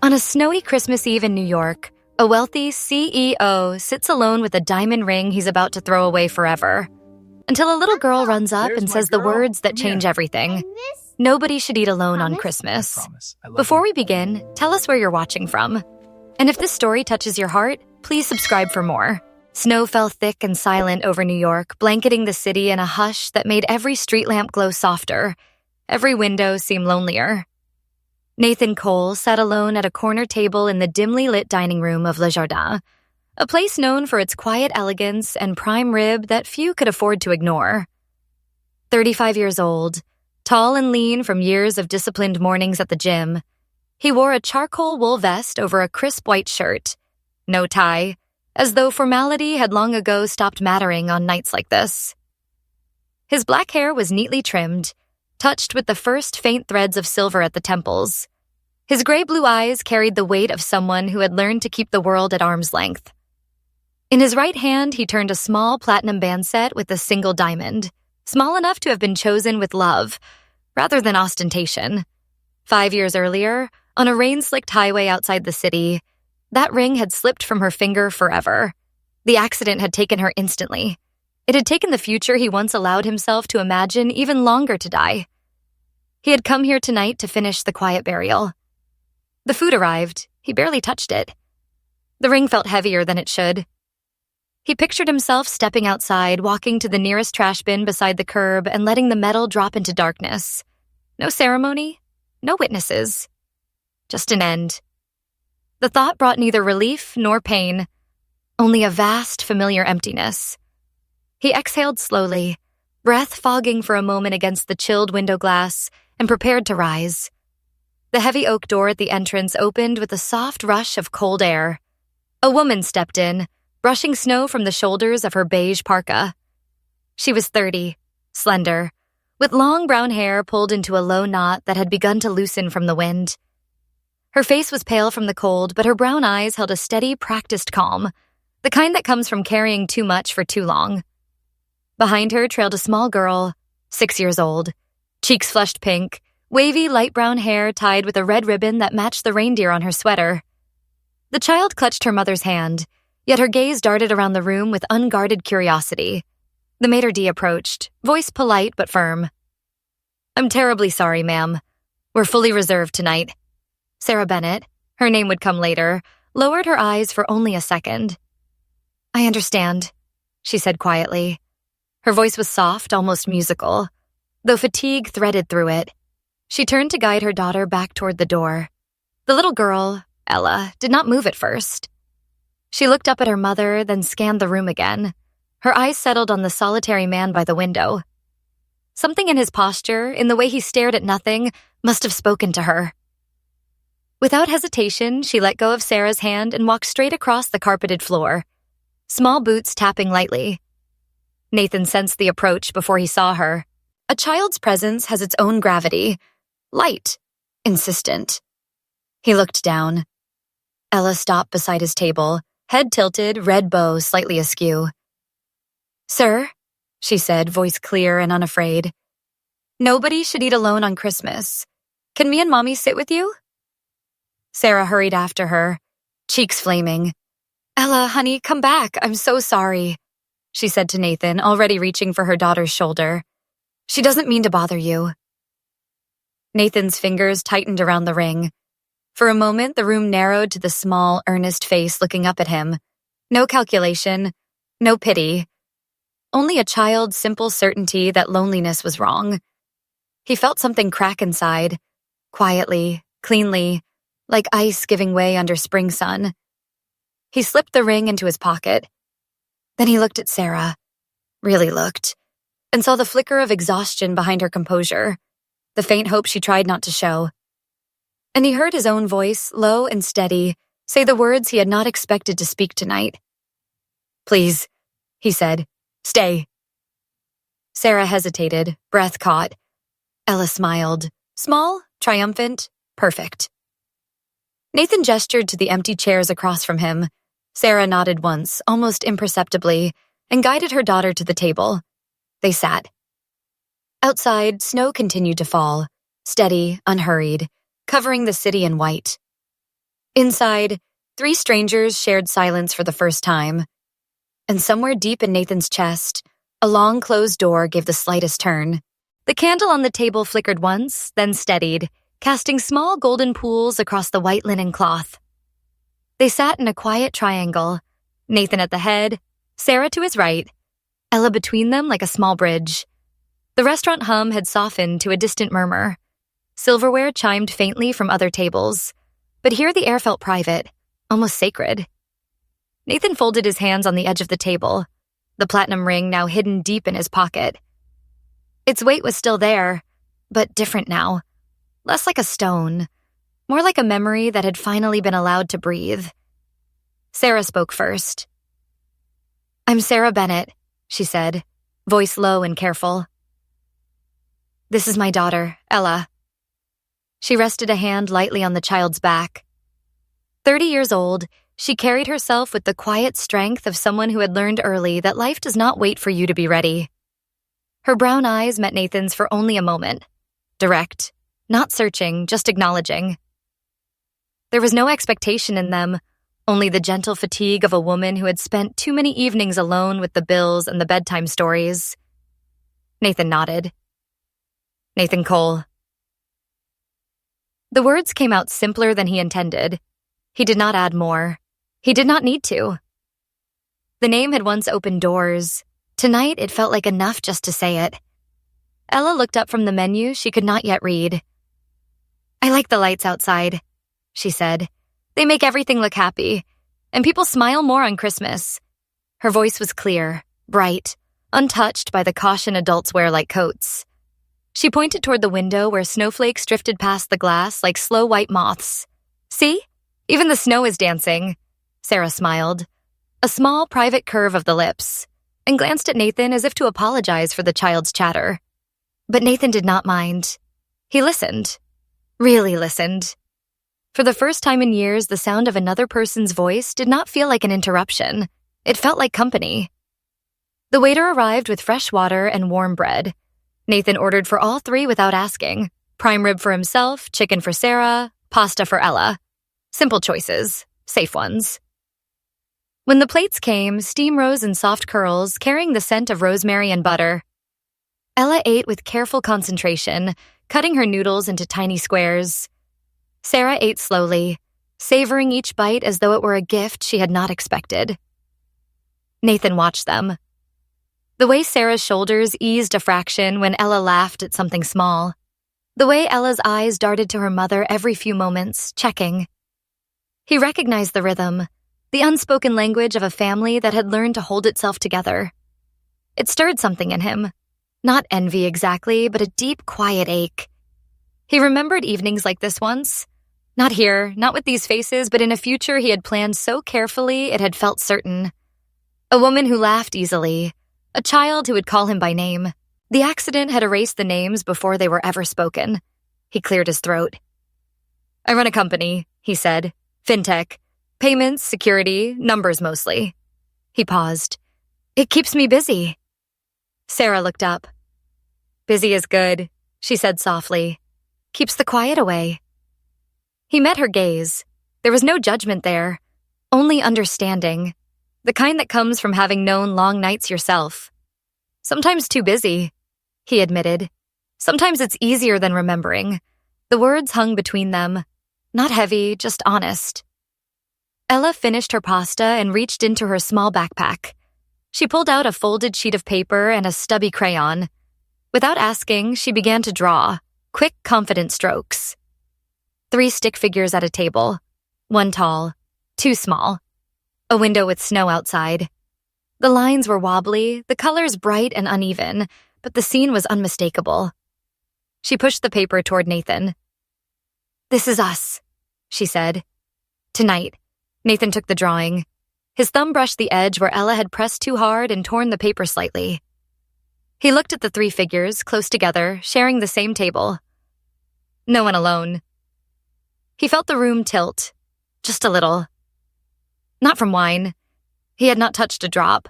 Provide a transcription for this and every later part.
On a snowy Christmas Eve in New York, a wealthy CEO sits alone with a diamond ring he's about to throw away forever. Until a little girl runs up and says the words that change everything. Nobody should eat alone on Christmas. Before we begin, tell us where you're watching from. And if this story touches your heart, please subscribe for more. Snow fell thick and silent over New York, blanketing the city in a hush that made every street lamp glow softer, every window seem lonelier. Nathan Cole sat alone at a corner table in the dimly lit dining room of Le Jardin, a place known for its quiet elegance and prime rib that few could afford to ignore. 35 years old, tall and lean from years of disciplined mornings at the gym, he wore a charcoal wool vest over a crisp white shirt, no tie, as though formality had long ago stopped mattering on nights like this. His black hair was neatly trimmed, touched with the first faint threads of silver at the temples. His gray-blue eyes carried the weight of someone who had learned to keep the world at arm's length. In his right hand, he turned a small platinum band set with a single diamond, small enough to have been chosen with love, rather than ostentation. 5 years earlier, on a rain-slicked highway outside the city, that ring had slipped from her finger forever. The accident had taken her instantly. It had taken the future he once allowed himself to imagine even longer to die. He had come here tonight to finish the quiet burial. The food arrived. He barely touched it. The ring felt heavier than it should. He pictured himself stepping outside, walking to the nearest trash bin beside the curb and letting the metal drop into darkness. No ceremony, no witnesses. Just an end. The thought brought neither relief nor pain, only a vast, familiar emptiness. He exhaled slowly, breath fogging for a moment against the chilled window glass, and prepared to rise. The heavy oak door at the entrance opened with a soft rush of cold air. A woman stepped in, brushing snow from the shoulders of her beige parka. She was 30, slender, with long brown hair pulled into a low knot that had begun to loosen from the wind. Her face was pale from the cold, but her brown eyes held a steady, practiced calm, the kind that comes from carrying too much for too long. Behind her trailed a small girl, 6 years old, cheeks flushed pink, wavy light brown hair tied with a red ribbon that matched the reindeer on her sweater. The child clutched her mother's hand, yet her gaze darted around the room with unguarded curiosity. The maitre d' approached, voice polite but firm. "I'm terribly sorry, ma'am. We're fully reserved tonight." Sarah Bennett, her name would come later, lowered her eyes for only a second. "I understand," she said quietly. Her voice was soft, almost musical, though fatigue threaded through it. She turned to guide her daughter back toward the door. The little girl, Ella, did not move at first. She looked up at her mother, then scanned the room again. Her eyes settled on the solitary man by the window. Something in his posture, in the way he stared at nothing, must have spoken to her. Without hesitation, she let go of Sarah's hand and walked straight across the carpeted floor, small boots tapping lightly. Nathan sensed the approach before he saw her. A child's presence has its own gravity, light, insistent. He looked down. Ella stopped beside his table, head tilted, red bow slightly askew. "Sir," she said, voice clear and unafraid. "Nobody should eat alone on Christmas. Can me and Mommy sit with you?" Sarah hurried after her, cheeks flaming. "Ella, honey, come back. I'm so sorry," she said to Nathan, already reaching for her daughter's shoulder. "She doesn't mean to bother you." Nathan's fingers tightened around the ring. For a moment, the room narrowed to the small, earnest face looking up at him. No calculation, no pity. Only a child's simple certainty that loneliness was wrong. He felt something crack inside, quietly, cleanly, like ice giving way under spring sun. He slipped the ring into his pocket. Then he looked at Sarah, really looked, and saw the flicker of exhaustion behind her composure, the faint hope she tried not to show. And he heard his own voice, low and steady, say the words he had not expected to speak tonight. "Please," he said, "stay." Sarah hesitated, breath caught. Ella smiled, small, triumphant, perfect. Nathan gestured to the empty chairs across from him. Sarah nodded once, almost imperceptibly, and guided her daughter to the table. They sat. Outside, snow continued to fall, steady, unhurried, covering the city in white. Inside, three strangers shared silence for the first time. And somewhere deep in Nathan's chest, a long closed door gave the slightest turn. The candle on the table flickered once, then steadied, casting small golden pools across the white linen cloth. They sat in a quiet triangle, Nathan at the head, Sarah to his right, Ella between them like a small bridge. The restaurant hum had softened to a distant murmur. Silverware chimed faintly from other tables, but here the air felt private, almost sacred. Nathan folded his hands on the edge of the table, the platinum ring now hidden deep in his pocket. Its weight was still there, but different now. Less like a stone, more like a memory that had finally been allowed to breathe. Sarah spoke first. "I'm Sarah Bennett," she said, voice low and careful. "This is my daughter, Ella." She rested a hand lightly on the child's back. 30 years old, she carried herself with the quiet strength of someone who had learned early that life does not wait for you to be ready. Her brown eyes met Nathan's for only a moment. Direct, not searching, just acknowledging. There was no expectation in them, only the gentle fatigue of a woman who had spent too many evenings alone with the bills and the bedtime stories. Nathan nodded. "Nathan Cole." The words came out simpler than he intended. He did not add more. He did not need to. The name had once opened doors. Tonight, it felt like enough just to say it. Ella looked up from the menu she could not yet read. "I like the lights outside," she said. "They make everything look happy, and people smile more on Christmas." Her voice was clear, bright, untouched by the caution adults wear like coats. She pointed toward the window where snowflakes drifted past the glass like slow white moths. "See? Even the snow is dancing." Sarah smiled, a small private curve of the lips, and glanced at Nathan as if to apologize for the child's chatter. But Nathan did not mind. He listened. Really listened. For the first time in years, the sound of another person's voice did not feel like an interruption. It felt like company. The waiter arrived with fresh water and warm bread. Nathan ordered for all three without asking. Prime rib for himself, chicken for Sarah, pasta for Ella. Simple choices, safe ones. When the plates came, steam rose in soft curls, carrying the scent of rosemary and butter. Ella ate with careful concentration, cutting her noodles into tiny squares. Sarah ate slowly, savoring each bite as though it were a gift she had not expected. Nathan watched them. The way Sarah's shoulders eased a fraction when Ella laughed at something small. The way Ella's eyes darted to her mother every few moments, checking. He recognized the rhythm, the unspoken language of a family that had learned to hold itself together. It stirred something in him. Not envy exactly, but a deep, quiet ache. He remembered evenings like this once. Not here, not with these faces, but in a future he had planned so carefully it had felt certain. A woman who laughed easily. A child who would call him by name. The accident had erased the names before they were ever spoken. He cleared his throat. "I run a company," he said. "Fintech. Payments, security, numbers mostly." He paused. "It keeps me busy." Sarah looked up. "Busy is good," she said softly. "Keeps the quiet away." He met her gaze. There was no judgment there, only understanding. The kind that comes from having known long nights yourself. "Sometimes too busy," he admitted. "Sometimes it's easier than remembering." The words hung between them. Not heavy, just honest. Ella finished her pasta and reached into her small backpack. She pulled out a folded sheet of paper and a stubby crayon. Without asking, she began to draw, quick, confident strokes. 3 stick figures at a table. 1 tall, 2 small. A window with snow outside. The lines were wobbly, the colors bright and uneven, but the scene was unmistakable. She pushed the paper toward Nathan. "This is us," she said. "Tonight." Nathan took the drawing. His thumb brushed the edge where Ella had pressed too hard and torn the paper slightly. He looked at the 3 figures, close together, sharing the same table. No one alone. He felt the room tilt, just a little. Not from wine. He had not touched a drop.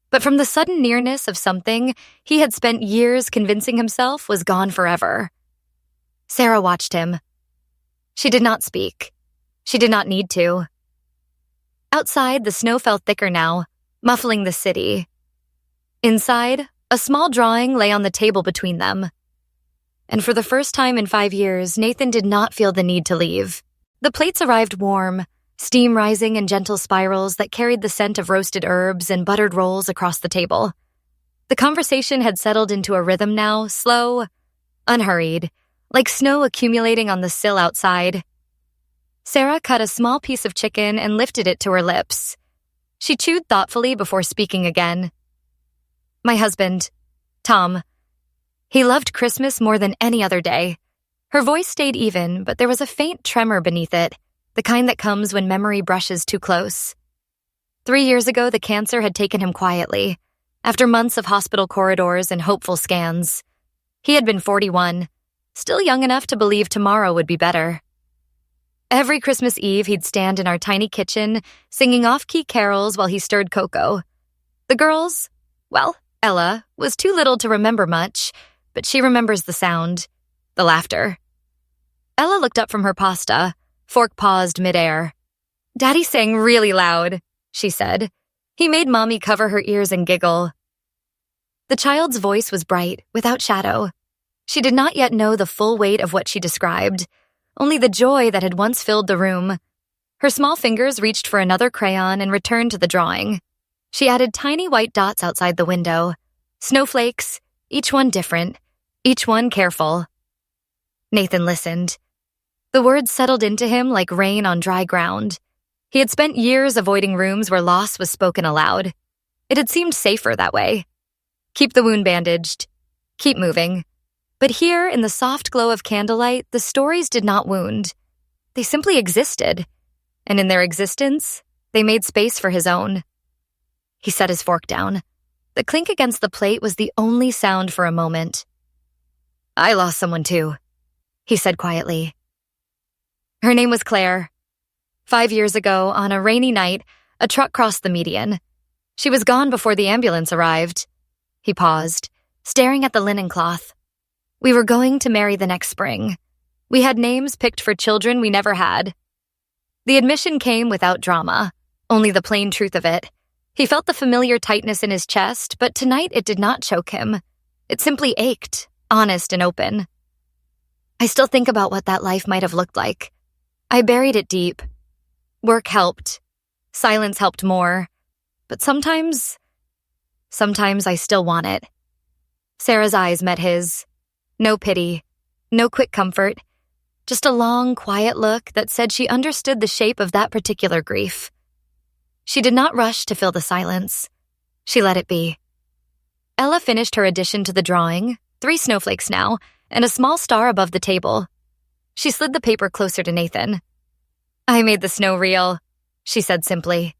But from the sudden nearness of something he had spent years convincing himself was gone forever. Sarah watched him. She did not speak. She did not need to. Outside, the snow fell thicker now, muffling the city. Inside, a small drawing lay on the table between them. And for the first time in 5 years, Nathan did not feel the need to leave. The plates arrived warm, steam rising in gentle spirals that carried the scent of roasted herbs and buttered rolls across the table. The conversation had settled into a rhythm now, slow, unhurried, like snow accumulating on the sill outside. Sarah cut a small piece of chicken and lifted it to her lips. She chewed thoughtfully before speaking again. My husband, Tom. He loved Christmas more than any other day. Her voice stayed even, but there was a faint tremor beneath it, the kind that comes when memory brushes too close. 3 years ago, the cancer had taken him quietly, after months of hospital corridors and hopeful scans. He had been 41, still young enough to believe tomorrow would be better. Every Christmas Eve, he'd stand in our tiny kitchen, singing off-key carols while he stirred cocoa. The girls, well, Ella was too little to remember much, but she remembers the sound, the laughter. Ella looked up from her pasta, fork paused midair. Daddy sang really loud, she said. He made Mommy cover her ears and giggle. The child's voice was bright, without shadow. She did not yet know the full weight of what she described, only the joy that had once filled the room. Her small fingers reached for another crayon and returned to the drawing. She added tiny white dots outside the window, snowflakes, each one different, each one careful. Nathan listened. The words settled into him like rain on dry ground. He had spent years avoiding rooms where loss was spoken aloud. It had seemed safer that way. Keep the wound bandaged. Keep moving. But here, in the soft glow of candlelight, the stories did not wound. They simply existed. And in their existence, they made space for his own. He set his fork down. The clink against the plate was the only sound for a moment. I lost someone too, he said quietly. Her name was Claire. 5 years ago, on a rainy night, a truck crossed the median. She was gone before the ambulance arrived. He paused, staring at the linen cloth. We were going to marry the next spring. We had names picked for children we never had. The admission came without drama, only the plain truth of it. He felt the familiar tightness in his chest, but tonight it did not choke him. It simply ached, honest and open. I still think about what that life might have looked like. I buried it deep. Work helped. Silence helped more. But sometimes I still want it. Sarah's eyes met his. No pity, no quick comfort, just a long, quiet look that said she understood the shape of that particular grief. She did not rush to fill the silence. She let it be. Ella finished her addition to the drawing, 3 snowflakes now, and a small star above the table. She slid the paper closer to Nathan. I made the snow real, she said simply.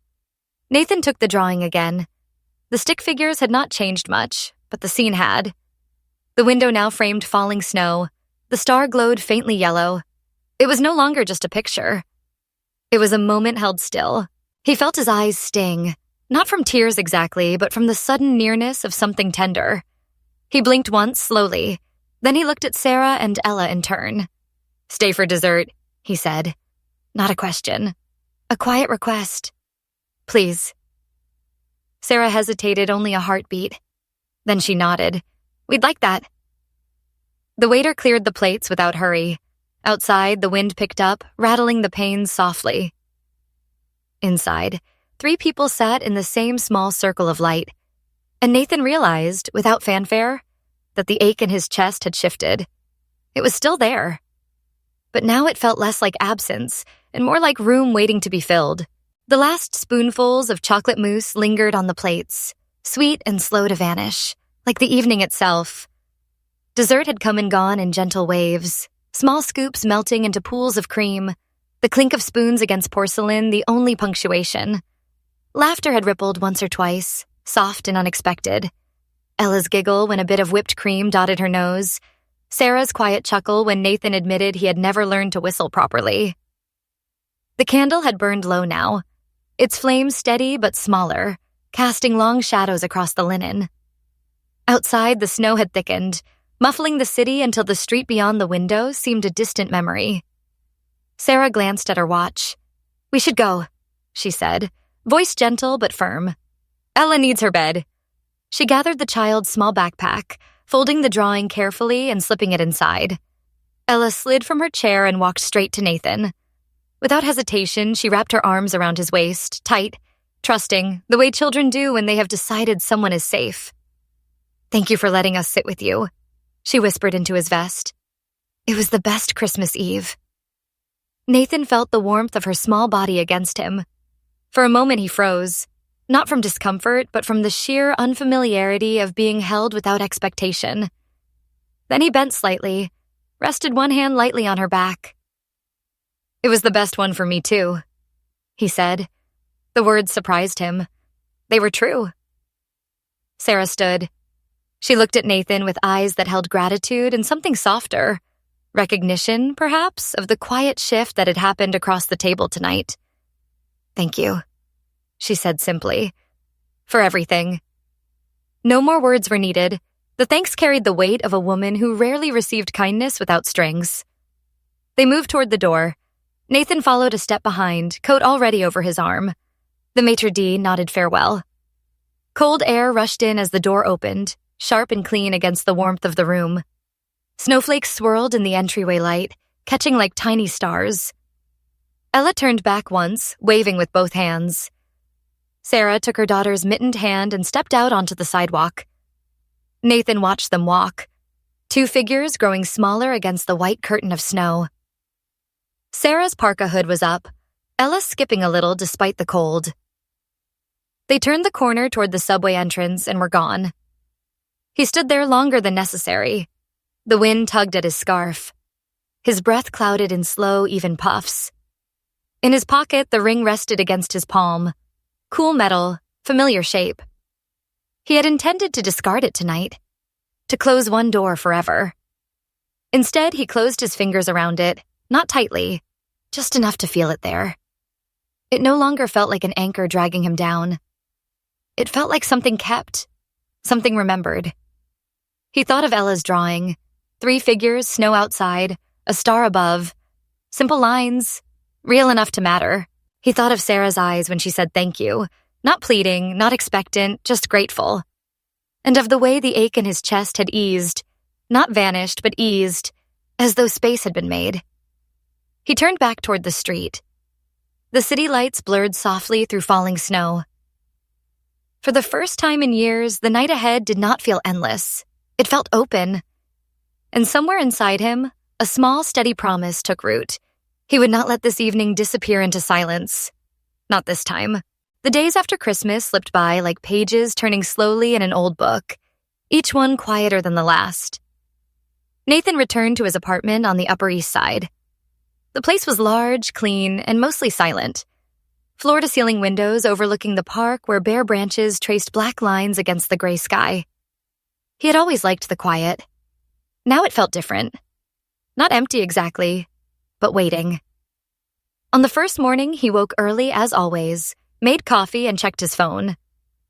Nathan took the drawing again. The stick figures had not changed much, but the scene had. The window now framed falling snow. The star glowed faintly yellow. It was no longer just a picture. It was a moment held still. He felt his eyes sting, not from tears exactly, but from the sudden nearness of something tender. He blinked once, slowly. Then he looked at Sarah and Ella in turn. Stay for dessert, he said. Not a question. A quiet request. Please. Sarah hesitated only a heartbeat. Then she nodded. We'd like that. The waiter cleared the plates without hurry. Outside, the wind picked up, rattling the panes softly. Inside, 3 people sat in the same small circle of light, and Nathan realized, without fanfare, that the ache in his chest had shifted. It was still there. But now it felt less like absence, and more like room waiting to be filled. The last spoonfuls of chocolate mousse lingered on the plates, sweet and slow to vanish, like the evening itself. Dessert had come and gone in gentle waves, small scoops melting into pools of cream, the clink of spoons against porcelain the only punctuation. Laughter had rippled once or twice, soft and unexpected. Ella's giggle when a bit of whipped cream dotted her nose, Sarah's quiet chuckle when Nathan admitted he had never learned to whistle properly. The candle had burned low now, its flame steady but smaller, casting long shadows across the linen. Outside, the snow had thickened, muffling the city until the street beyond the window seemed a distant memory. Sarah glanced at her watch. "We should go," she said, voice gentle but firm. "Ella needs her bed." She gathered the child's small backpack, folding the drawing carefully and slipping it inside. Ella slid from her chair and walked straight to Nathan. Without hesitation, she wrapped her arms around his waist, tight, trusting, the way children do when they have decided someone is safe. "Thank you for letting us sit with you," she whispered into his vest. "It was the best Christmas Eve." Nathan felt the warmth of her small body against him. For a moment he froze, not from discomfort, but from the sheer unfamiliarity of being held without expectation. Then he bent slightly, rested one hand lightly on her back. "It was the best one for me, too," he said. The words surprised him. They were true. Sarah stood. She looked at Nathan with eyes that held gratitude and something softer. Recognition, perhaps, of the quiet shift that had happened across the table tonight. "Thank you," she said simply, "for everything." No more words were needed. The thanks carried the weight of a woman who rarely received kindness without strings. They moved toward the door. Nathan followed a step behind, coat already over his arm. The maitre d' nodded farewell. Cold air rushed in as the door opened, sharp and clean against the warmth of the room. Snowflakes swirled in the entryway light, catching like tiny stars. Ella turned back once, waving with both hands. Sarah took her daughter's mittened hand and stepped out onto the sidewalk. Nathan watched them walk, two figures growing smaller against the white curtain of snow. Sarah's parka hood was up, Ella skipping a little despite the cold. They turned the corner toward the subway entrance and were gone. He stood there longer than necessary. The wind tugged at his scarf. His breath clouded in slow, even puffs. In his pocket, the ring rested against his palm. Cool metal, familiar shape. He had intended to discard it tonight, to close one door forever. Instead, he closed his fingers around it, not tightly, just enough to feel it there. It no longer felt like an anchor dragging him down. It felt like something kept, something remembered. He thought of Ella's drawing. 3 figures, snow outside, a star above. Simple lines, real enough to matter. He thought of Sarah's eyes when she said thank you, not pleading, not expectant, just grateful. And of the way the ache in his chest had eased, not vanished, but eased, as though space had been made. He turned back toward the street. The city lights blurred softly through falling snow. For the first time in years, the night ahead did not feel endless. It felt open. And somewhere inside him, a small, steady promise took root. He would not let this evening disappear into silence. Not this time. The days after Christmas slipped by like pages turning slowly in an old book, each one quieter than the last. Nathan returned to his apartment on the Upper East Side. The place was large, clean, and mostly silent. Floor-to-ceiling windows overlooking the park where bare branches traced black lines against the gray sky. He had always liked the quiet. Now it felt different. Not empty exactly, but waiting. On the first morning, he woke early as always, made coffee, and checked his phone.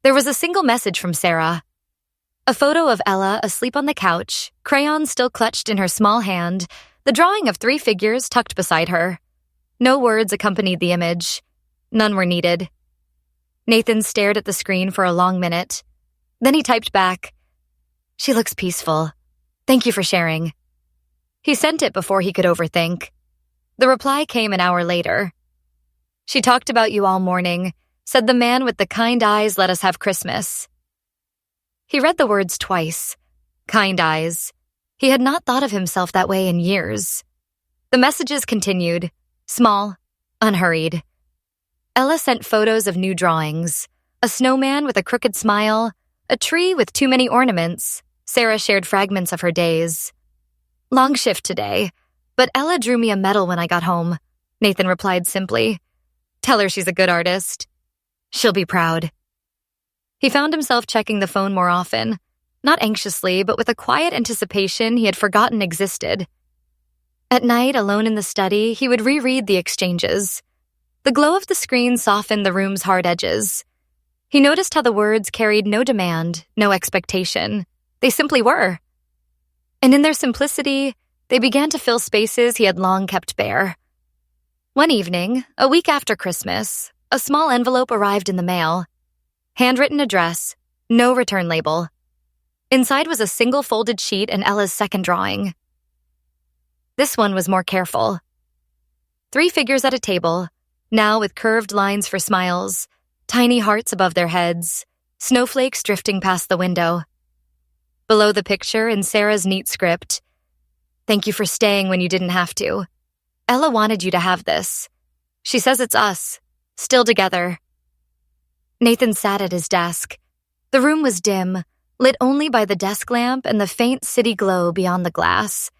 There was a single message from Sarah. A photo of Ella asleep on the couch, crayon still clutched in her small hand, the drawing of 3 figures tucked beside her. No words accompanied the image. None were needed. Nathan stared at the screen for a long minute. Then he typed back, "She looks peaceful. Thank you for sharing." He sent it before he could overthink. The reply came an hour later. "She talked about you all morning, said the man with the kind eyes let us have Christmas." He read the words twice. Kind eyes. He had not thought of himself that way in years. The messages continued, small, unhurried. Ella sent photos of new drawings. A snowman with a crooked smile, a tree with too many ornaments. Sarah shared fragments of her days. "Long shift today, but Ella drew me a medal when I got home," Nathan replied simply. "Tell her she's a good artist. She'll be proud." He found himself checking the phone more often, not anxiously, but with a quiet anticipation he had forgotten existed. At night, alone in the study, he would reread the exchanges. The glow of the screen softened the room's hard edges. He noticed how the words carried no demand, no expectation. They simply were. And in their simplicity, they began to fill spaces he had long kept bare. One evening, a week after Christmas, a small envelope arrived in the mail. Handwritten address, no return label. Inside was a single folded sheet and Ella's second drawing. This one was more careful. 3 figures at a table, now with curved lines for smiles, tiny hearts above their heads, snowflakes drifting past the window. Below the picture, in Sarah's neat script, "Thank you for staying when you didn't have to. Ella wanted you to have this. She says it's us, still together." Nathan sat at his desk. The room was dim, lit only by the desk lamp and the faint city glow beyond the glass.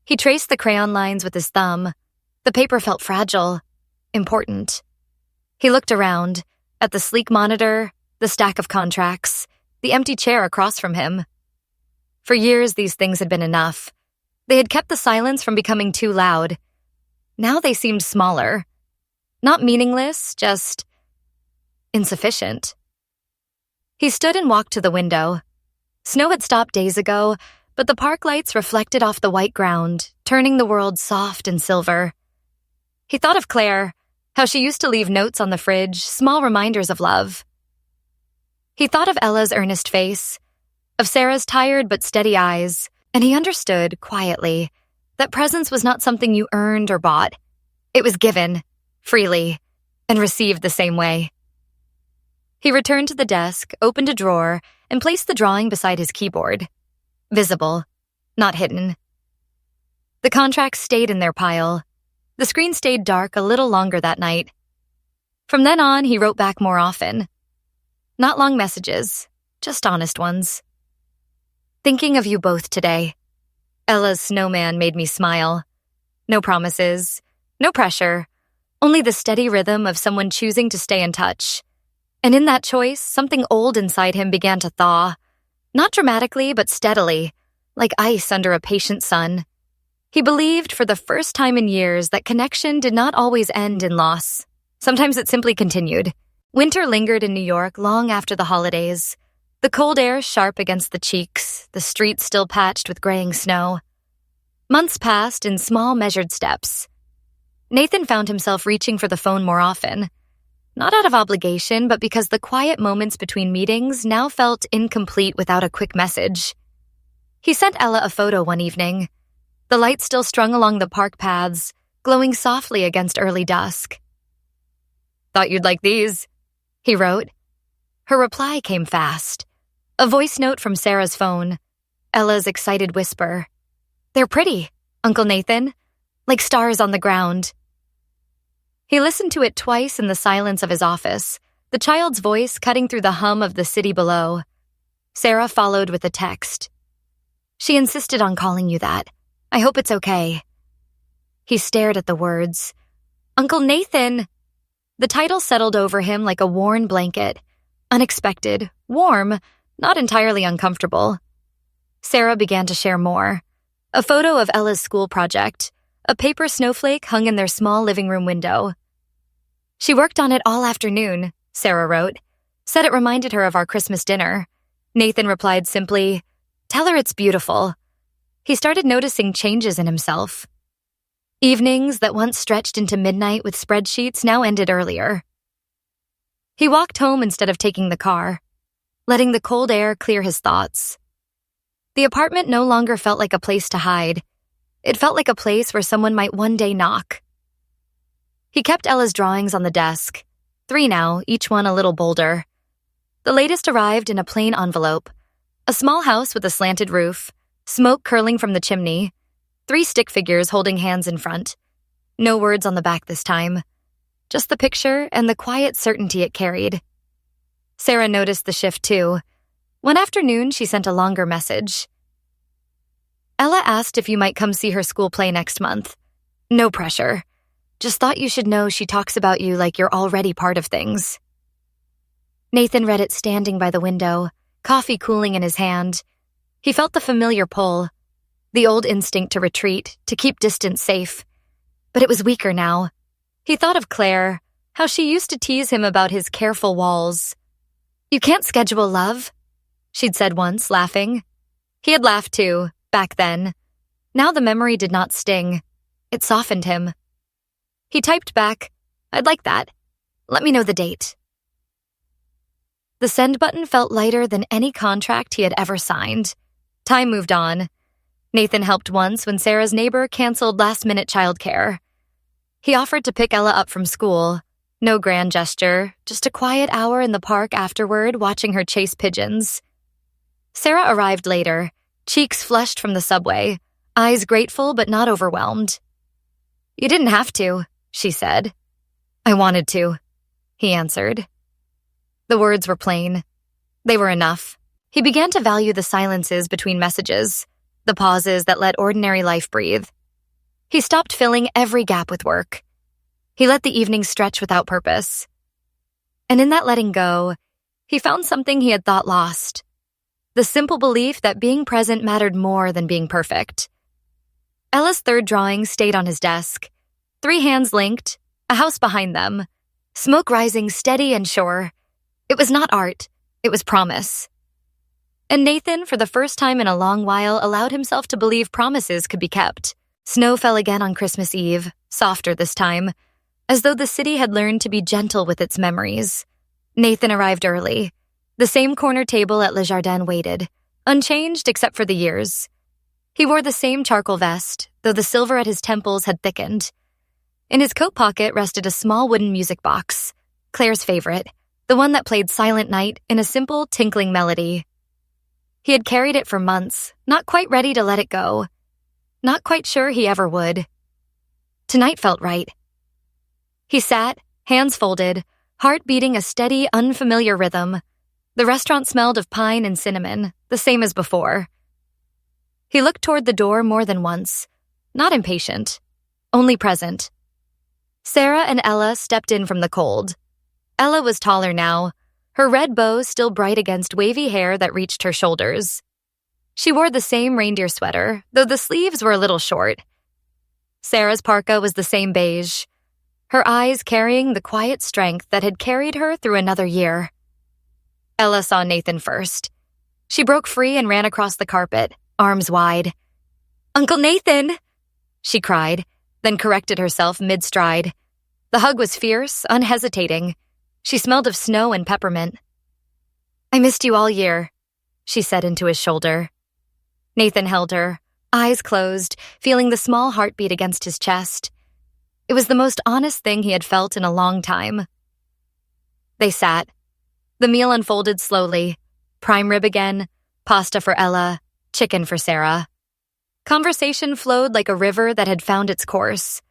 He traced the crayon lines with his thumb. The paper felt fragile, important. He looked around, at the sleek monitor, the stack of contracts, the empty chair across from him. For years, these things had been enough. They had kept the silence from becoming too loud. Now they seemed smaller. Not meaningless, just insufficient. He stood and walked to the window. Snow had stopped days ago, but the park lights reflected off the white ground, turning the world soft and silver. He thought of Claire, how she used to leave notes on the fridge, small reminders of love. He thought of Ella's earnest face, of Sarah's tired but steady eyes, and he understood, quietly, that presence was not something you earned or bought. It was given, freely, and received the same way. He returned to the desk, opened a drawer, and placed the drawing beside his keyboard. Visible, not hidden. The contracts stayed in their pile. The screen stayed dark a little longer that night. From then on, he wrote back more often. Not long messages, just honest ones. "Thinking of you both today. Ella's snowman made me smile. No promises, no pressure, only the steady rhythm of someone choosing to stay in touch. And in that choice, something old inside him began to thaw. Not dramatically, but steadily, like ice under a patient sun. He believed for the first time in years that connection did not always end in loss. Sometimes it simply continued. Winter lingered in New York long after the holidays. The cold air sharp against the cheeks, the streets still patched with graying snow. Months passed in small, measured steps. Nathan found himself reaching for the phone more often. Not out of obligation, but because the quiet moments between meetings now felt incomplete without a quick message. He sent Ella a photo one evening. The light still strung along the park paths, glowing softly against early dusk. "Thought you'd like these," he wrote. Her reply came fast. A voice note from Sarah's phone. Ella's excited whisper. "They're pretty, Uncle Nathan, like stars on the ground." He listened to it twice in the silence of his office, the child's voice cutting through the hum of the city below. Sarah followed with a text. "She insisted on calling you that. I hope it's okay." He stared at the words. "Uncle Nathan!" The title settled over him like a worn blanket. Unexpected, warm, not entirely uncomfortable. Sarah began to share more. A photo of Ella's school project, a paper snowflake hung in their small living room window. "She worked on it all afternoon," Sarah wrote. "Said it reminded her of our Christmas dinner." Nathan replied simply, "Tell her it's beautiful." He started noticing changes in himself. Evenings that once stretched into midnight with spreadsheets now ended earlier. He walked home instead of taking the car, letting the cold air clear his thoughts. The apartment no longer felt like a place to hide. It felt like a place where someone might one day knock. He kept Ella's drawings on the desk, 3 now, each one a little bolder. The latest arrived in a plain envelope, a small house with a slanted roof, smoke curling from the chimney, 3 stick figures holding hands in front. No words on the back this time, just the picture and the quiet certainty it carried. Sarah noticed the shift too. One afternoon, she sent a longer message. "Ella asked if you might come see her school play next month. No pressure. Just thought you should know she talks about you like you're already part of things." Nathan read it standing by the window, coffee cooling in his hand. He felt the familiar pull, the old instinct to retreat, to keep distance safe. But it was weaker now. He thought of Claire, how she used to tease him about his careful walls. "You can't schedule love," she'd said once, laughing. He had laughed too, back then. Now the memory did not sting. It softened him. He typed back, "I'd like that. Let me know the date." The send button felt lighter than any contract he had ever signed. Time moved on. Nathan helped once when Sarah's neighbor canceled last-minute childcare. He offered to pick Ella up from school. No grand gesture, just a quiet hour in the park afterward watching her chase pigeons. Sarah arrived later, cheeks flushed from the subway, eyes grateful but not overwhelmed. "You didn't have to," she said. "I wanted to," he answered. The words were plain. They were enough. He began to value the silences between messages, the pauses that let ordinary life breathe. He stopped filling every gap with work. He let the evening stretch without purpose. And in that letting go, he found something he had thought lost. The simple belief that being present mattered more than being perfect. Ella's third drawing stayed on his desk. 3 hands linked, a house behind them, smoke rising steady and sure. It was not art, it was promise. And Nathan, for the first time in a long while, allowed himself to believe promises could be kept. Snow fell again on Christmas Eve, softer this time, as though the city had learned to be gentle with its memories. Nathan arrived early. The same corner table at Le Jardin waited, unchanged except for the years. He wore the same charcoal vest, though the silver at his temples had thickened. In his coat pocket rested a small wooden music box, Claire's favorite, the one that played Silent Night in a simple, tinkling melody. He had carried it for months, not quite ready to let it go. Not quite sure he ever would. Tonight felt right. He sat, hands folded, heart beating a steady, unfamiliar rhythm. The restaurant smelled of pine and cinnamon, the same as before. He looked toward the door more than once, not impatient, only present. Sarah and Ella stepped in from the cold. Ella was taller now, her red bow still bright against wavy hair that reached her shoulders. She wore the same reindeer sweater, though the sleeves were a little short. Sarah's parka was the same beige, her eyes carrying the quiet strength that had carried her through another year. Ella saw Nathan first. She broke free and ran across the carpet, arms wide. "Uncle Nathan!" she cried, then corrected herself mid-stride. The hug was fierce, unhesitating. She smelled of snow and peppermint. "I missed you all year," she said into his shoulder. Nathan held her, eyes closed, feeling the small heartbeat against his chest. It was the most honest thing he had felt in a long time. They sat. The meal unfolded slowly. Prime rib again, pasta for Ella, chicken for Sarah. Conversation flowed like a river that had found its course.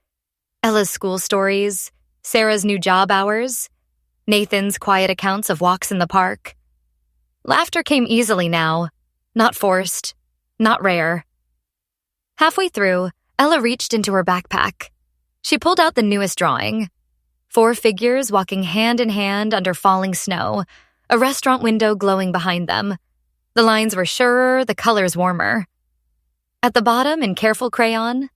Ella's school stories, Sarah's new job hours, Nathan's quiet accounts of walks in the park. Laughter came easily now, not forced, not rare. Halfway through, Ella reached into her backpack. She pulled out the newest drawing. 4 figures walking hand in hand under falling snow, a restaurant window glowing behind them. The lines were surer, the colors warmer. At the bottom, in careful crayon,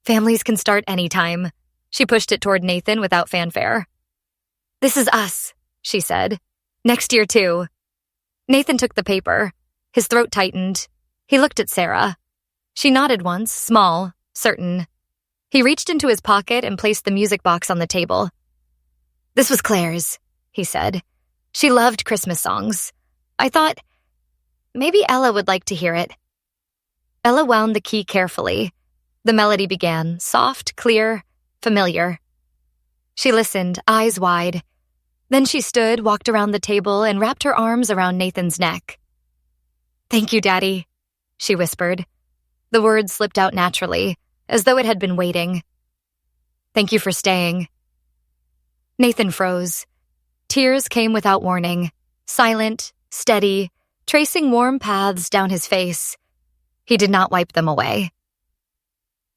"Families can start anytime." She pushed it toward Nathan without fanfare. "This is us," she said. "Next year, too." Nathan took the paper. His throat tightened. He looked at Sarah. She nodded once, small, certain. He reached into his pocket and placed the music box on the table. "This was Claire's," he said. "She loved Christmas songs. I thought, maybe Ella would like to hear it." Ella wound the key carefully. The melody began, soft, clear, familiar. She listened, eyes wide. Then she stood, walked around the table, and wrapped her arms around Nathan's neck. "Thank you, Daddy," she whispered. The words slipped out naturally, as though it had been waiting. "Thank you for staying." Nathan froze. Tears came without warning, silent, steady, tracing warm paths down his face. He did not wipe them away.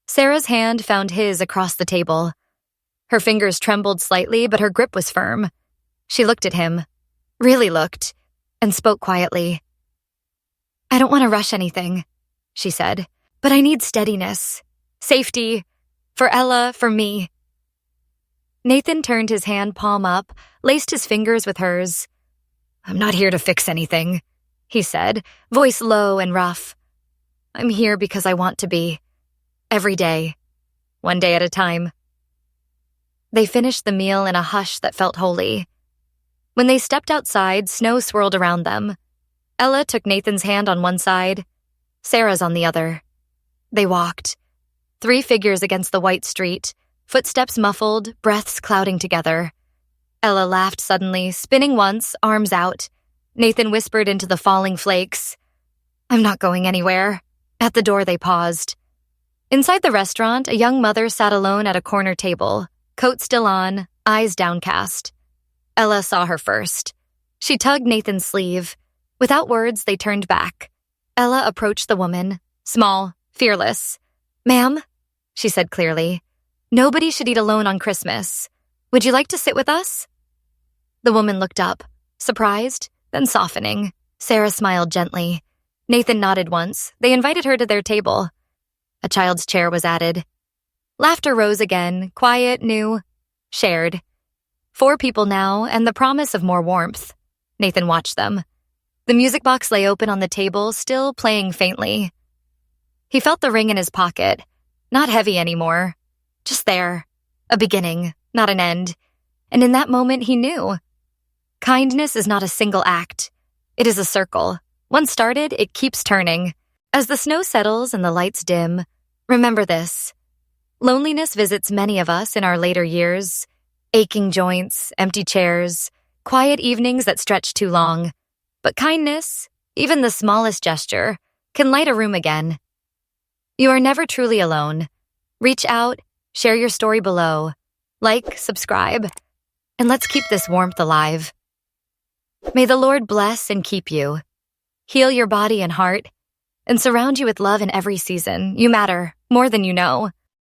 Sarah's hand found his across the table. Her fingers trembled slightly, but her grip was firm. She looked at him, really looked, and spoke quietly. "I don't want to rush anything," she said, "but I need steadiness, safety, for Ella, for me." Nathan turned his hand palm up, laced his fingers with hers. "I'm not here to fix anything," he said, voice low and rough. "I'm here because I want to be. Every day. One day at a time." They finished the meal in a hush that felt holy. When they stepped outside, snow swirled around them. Ella took Nathan's hand on one side, Sarah's on the other. They walked. 3 figures against the white street, footsteps muffled, breaths clouding together. Ella laughed suddenly, spinning once, arms out. Nathan whispered into the falling flakes, "I'm not going anywhere." At the door, they paused. Inside the restaurant, a young mother sat alone at a corner table, coat still on, eyes downcast. Ella saw her first. She tugged Nathan's sleeve. Without words, they turned back. Ella approached the woman, small, fearless. "Ma'am," she said clearly, "nobody should eat alone on Christmas. Would you like to sit with us?" The woman looked up, surprised, then softening. Sarah smiled gently. Nathan nodded once. They invited her to their table. A child's chair was added. Laughter rose again, quiet, new, shared. 4 people now, and the promise of more warmth. Nathan watched them. The music box lay open on the table, still playing faintly. He felt the ring in his pocket, not heavy anymore. Just there. A beginning, not an end. And in that moment, he knew. Kindness is not a single act. It is a circle. Once started, it keeps turning. As the snow settles and the lights dim, remember this. Loneliness visits many of us in our later years. Aching joints, empty chairs, quiet evenings that stretch too long. But kindness, even the smallest gesture, can light a room again. You are never truly alone. Reach out, share your story below. Like, subscribe, and let's keep this warmth alive. May the Lord bless and keep you. Heal your body and heart, and surround you with love in every season. You matter more than you know.